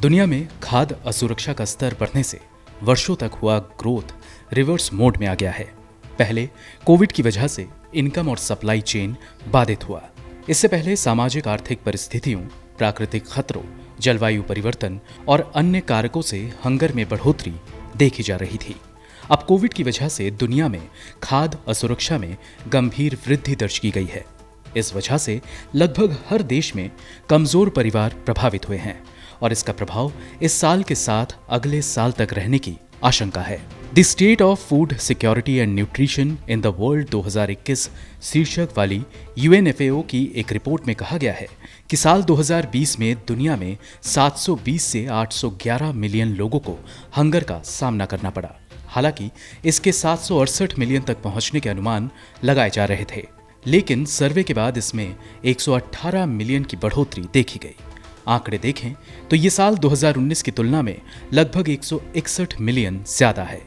दुनिया में खाद्य असुरक्षा का स्तर बढ़ने से वर्षों तक हुआ ग्रोथ रिवर्स मोड में आ गया है। पहले कोविड की वजह से इनकम और सप्लाई चेन बाधित हुआ। इससे पहले सामाजिक आर्थिक परिस्थितियों, प्राकृतिक खतरों, जलवायु परिवर्तन और अन्य कारकों से हंगर में बढ़ोतरी देखी जा रही थी। अब कोविड की वजह से दुनिया में खाद्य असुरक्षा में गंभीर वृद्धि दर्ज की गई है। इस वजह से लगभग हर देश में कमजोर परिवार प्रभावित हुए हैं और इसका प्रभाव इस साल के साथ अगले साल तक रहने की आशंका है। The state of food security and nutrition in the world 2021 शीर्षक वाली UNFAO की एक रिपोर्ट में कहा गया है कि साल 2020 में दुनिया में 720 से 811 मिलियन लोगों को हंगर का सामना करना पड़ा। हालांकि इसके 768 मिलियन तक पहुंचने के अनुमान लगाए जा रहे थे, लेकिन सर्वे के बाद इसमें 118 मिलियन की बढ़ोतरी देखी गई। आंकड़े देखें तो ये साल 2019 की तुलना में लगभग 161 मिलियन ज्यादा है।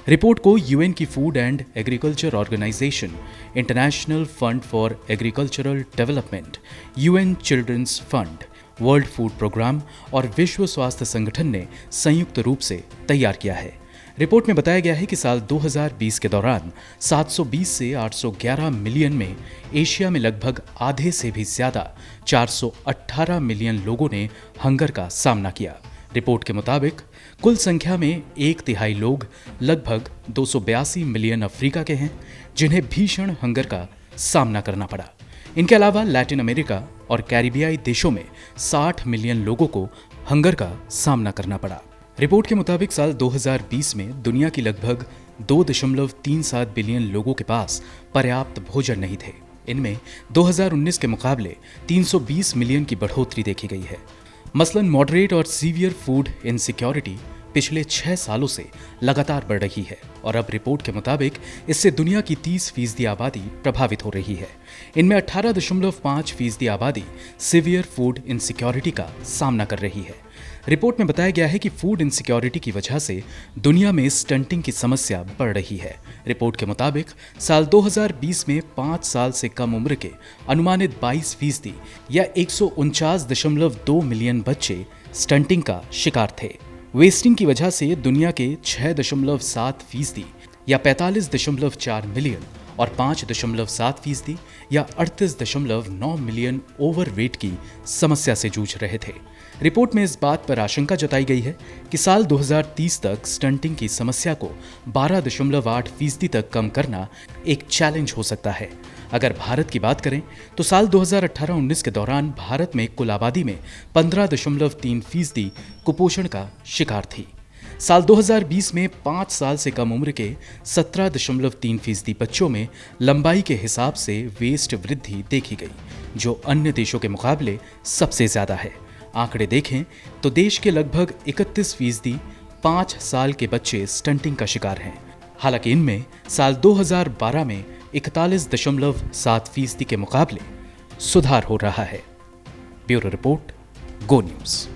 रिपोर्ट को यूएन की food and agriculture organisation, international fund for agricultural development, UN children's fund, world food programme और विश्व स्वास्थ्य संगठन ने संयुक्त रूप से तैयार किया है। रिपोर्ट में बताया गया है कि साल 2020 के दौरान 720 से 811 मिलियन में एशिया में लगभग आधे से भी ज्यादा 418 मिलियन लोगों ने हंगर का सामना किया। रिपोर्ट के मुताबिक कुल संख्या में 1/3 लोग लगभग 282 मिलियन अफ्रीका के हैं, जिन्हें भीषण हंगर का सामना करना पड़ा। इनके अलावा लैटिन अमेरिका और कैरिबियाई देशों में 60 मिलियन लोगों को हंगर का सामना करना पड़ा। रिपोर्ट के मुताबिक साल 2020 में दुनिया की लगभग 2.37 बिलियन लोगों के पास पर्याप्त भोजन नहीं थे। इनमें 2019 के मुकाबले 320 मिलियन की बढ़ोतरी देखी गई है। मसलन मॉडरेट और सीवियर फूड इनसिक्योरिटी पिछले 6 सालों से लगातार बढ़ रही है और अब रिपोर्ट के मुताबिक इससे दुनिया की 30% आबादी प्रभावित हो रही है। इनमें 18.5% आबादी सीवियर फूड इनसिक्योरिटी का सामना कर रही है। रिपोर्ट में बताया गया है कि फूड इनसिक्योरिटी की वजह से दुनिया में स्टंटिंग की समस्या बढ़ रही है। रिपोर्ट के मुताबिक साल 2020 में 5 साल से कम उम्र के अनुमानित 22% या 149.2 मिलियन बच्चे स्टंटिंग का शिकार थे। वेस्टिंग की वजह से दुनिया के 6.7% या 45.4 मिलियन और 5.7% या 38.9 मिलियन ओवरवेट की समस्या से जूझ रहे थे। रिपोर्ट में इस बात पर आशंका जताई गई है कि साल 2030 तक स्टंटिंग की समस्या को 12.8% तक कम करना एक चैलेंज हो सकता है। अगर भारत की बात करें तो साल 2018-19 के दौरान भारत में कुल आबादी में 15.3% कुपोषण का शिकार थी। साल 2020 में 5 साल से कम उम्र के 17.3% बच्चों में लंबाई के हिसाब से वेस्ट वृद्धि देखी गई, जो अन्य देशों के मुकाबले सबसे ज्यादा है। आंकड़े देखें तो देश के लगभग 31% 5 साल के बच्चे स्टंटिंग का शिकार हैं। हालांकि इनमें साल 2012 में 41.7% के मुकाबले सुधार हो रहा है। ब्यूरो रिपोर्ट, गो न्यूज़।